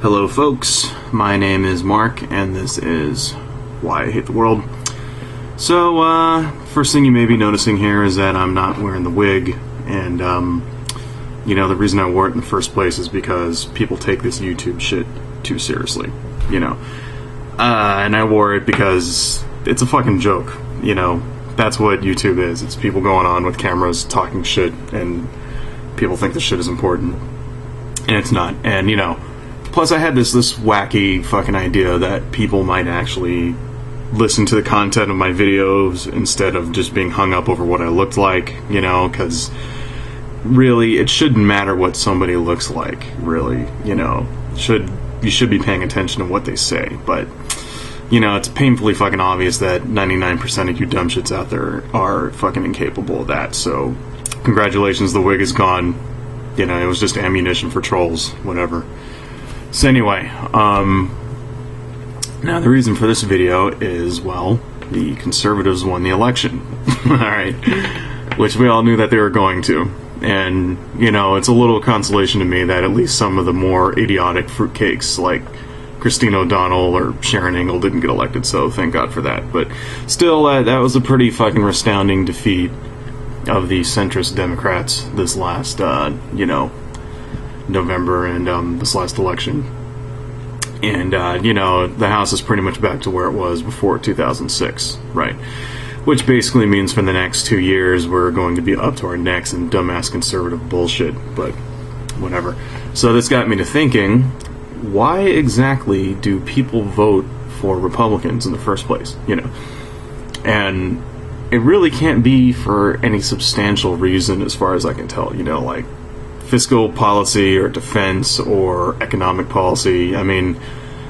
Hello folks, my name is Mark and this is Why I Hate the World. So, first thing you may be noticing here is that I'm not wearing the wig, and the reason I wore it in the first place is because people take this YouTube shit too seriously, and I wore it because it's a fucking joke, that's what YouTube is. It's people going on with cameras talking shit, and people think this shit is important, and it's not. And plus I had this wacky fucking idea that people might actually listen to the content of my videos instead of just being hung up over what I looked like, because really it shouldn't matter what somebody looks like, really, you should be paying attention to what they say, but it's painfully fucking obvious that 99% of you dumb shits out there are fucking incapable of that. So congratulations, the wig is gone. It was just ammunition for trolls, whatever. So anyway, now the reason for this video is, well, the conservatives won the election. Alright, which we all knew that they were going to. And, it's a little consolation to me that at least some of the more idiotic fruitcakes like Christine O'Donnell or Sharon Ingle didn't get elected, so thank God for that. But still, that was a pretty fucking astounding defeat of the centrist Democrats this last, November and this last election. And, the House is pretty much back to where it was before 2006, right? Which basically means for the next 2 years we're going to be up to our necks in dumbass conservative bullshit, but whatever. So this got me to thinking, why exactly do people vote for Republicans in the first place, And it really can't be for any substantial reason as far as I can tell, like fiscal policy or defense or economic policy. I mean,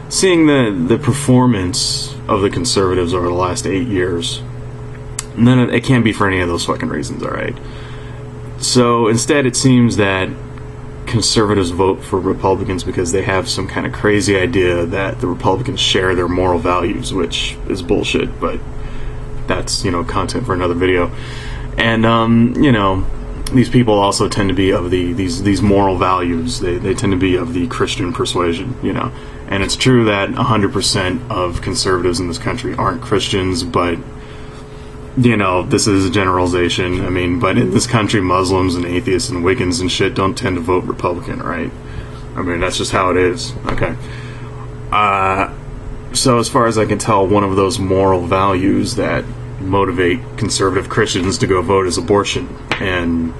seeing the performance of the conservatives over the last 8 years, it can't be for any of those fucking reasons, alright? So instead it seems that conservatives vote for Republicans because they have some kind of crazy idea that the Republicans share their moral values, which is bullshit, but that's, content for another video. And, these people also tend to be of these moral values. They tend to be of the Christian persuasion, And it's true that 100% of conservatives in this country aren't Christians, but, this is a generalization. I mean, but in this country, Muslims and atheists and Wiccans and shit don't tend to vote Republican, right? I mean, that's just how it is. Okay. So as far as I can tell, one of those moral values that motivate conservative Christians to go vote is abortion. And,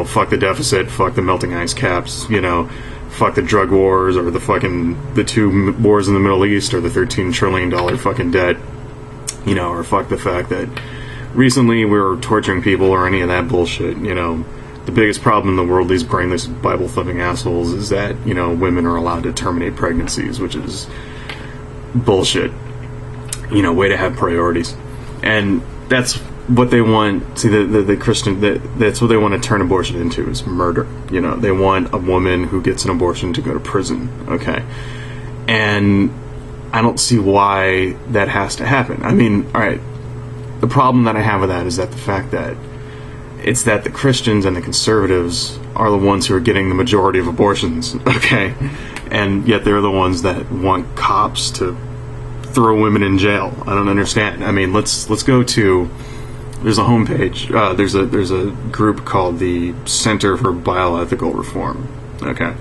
fuck the deficit, fuck the melting ice caps, fuck the drug wars or the two wars in the Middle East or the $13 trillion fucking debt, or fuck the fact that recently we were torturing people or any of that bullshit. The biggest problem in the world, these brainless Bible-thumping assholes, is that, women are allowed to terminate pregnancies, which is bullshit. Way to have priorities. And that's what they want. See, the Christian, that's what they want to turn abortion into, is murder. They want a woman who gets an abortion to go to prison, okay? And I don't see why that has to happen. I mean, alright, the problem that I have with that is that the fact that it's that the Christians and the conservatives are the ones who are getting the majority of abortions, okay? And yet they're the ones that want cops to throw women in jail. I don't understand. I mean, let's go to, there's a homepage, there's a group called the Center for Bioethical Reform, okay?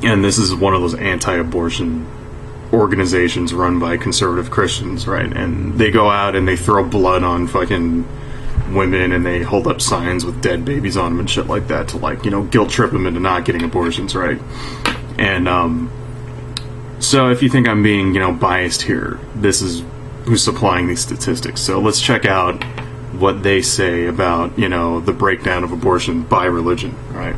And this is one of those anti-abortion organizations run by conservative Christians, right? And they go out and they throw blood on fucking women, and they hold up signs with dead babies on them and shit like that to, guilt trip them into not getting abortions, right? And, so if you think I'm being, biased here, this is who's supplying these statistics. So let's check out what they say about, the breakdown of abortion by religion, right?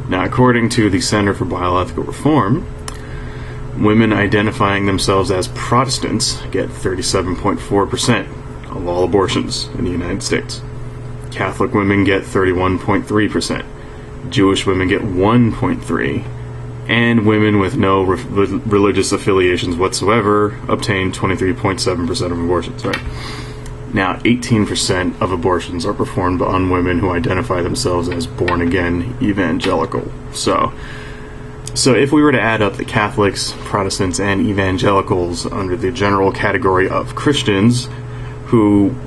Now, according to the Center for Bioethical Reform, women identifying themselves as Protestants get 37.4% of all abortions in the United States. Catholic women get 31.3%. Jewish women get 1.3%. And women with no religious affiliations whatsoever obtain 23.7% of abortions, right? Now, 18% of abortions are performed on women who identify themselves as born-again evangelical. So, So if we were to add up the Catholics, Protestants, and evangelicals under the general category of Christians,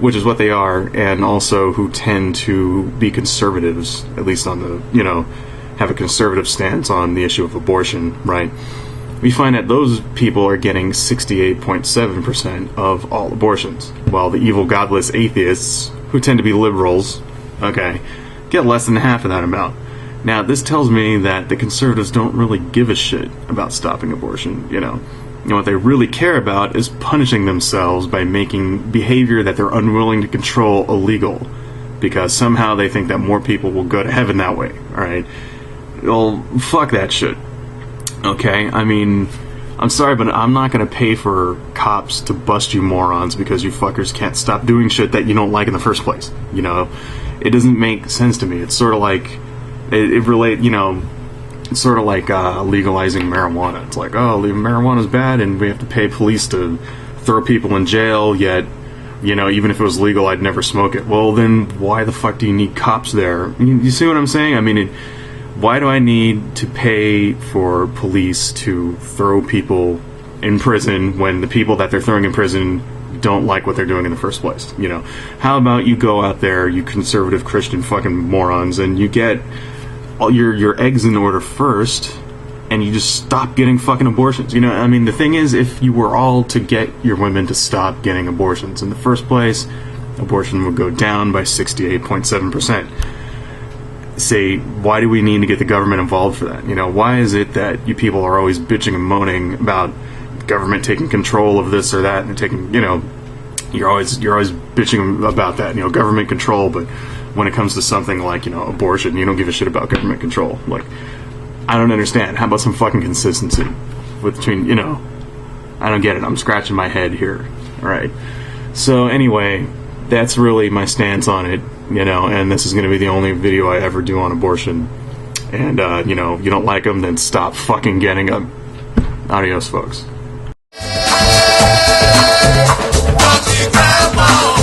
which is what they are, and also who tend to be conservatives, at least on the, have a conservative stance on the issue of abortion, right? We find that those people are getting 68.7% of all abortions, while the evil, godless atheists, who tend to be liberals, get less than half of that amount. Now, this tells me that the conservatives don't really give a shit about stopping abortion, And what they really care about is punishing themselves by making behavior that they're unwilling to control illegal, because somehow they think that more people will go to heaven that way, alright? Well, fuck that shit. Okay, I mean, I'm sorry, but I'm not going to pay for cops to bust you morons because you fuckers can't stop doing shit that you don't like in the first place. It doesn't make sense to me. It's sort of like, it's sort of like legalizing marijuana. It's like, oh, marijuana's bad and we have to pay police to throw people in jail, yet, even if it was legal, I'd never smoke it. Well, then why the fuck do you need cops there? You see what I'm saying? I mean, why do I need to pay for police to throw people in prison when the people that they're throwing in prison don't like what they're doing in the first place? How about you go out there, you conservative Christian fucking morons, and you get all your eggs in order first, and you just stop getting fucking abortions. The thing is, if you were all to get your women to stop getting abortions in the first place, abortion would go down by 68.7%. Say, why do we need to get the government involved for that? Why is it that you people are always bitching and moaning about government taking control of this or that, and taking, you're always bitching about that, government control, but when it comes to something like, abortion, you don't give a shit about government control. Like, I don't understand. How about some fucking consistency between, I don't get it. I'm scratching my head here. Alright. So anyway, that's really my stance on it, and this is going to be the only video I ever do on abortion. And, you don't like them, then stop fucking getting them. Adios, folks. Grandma,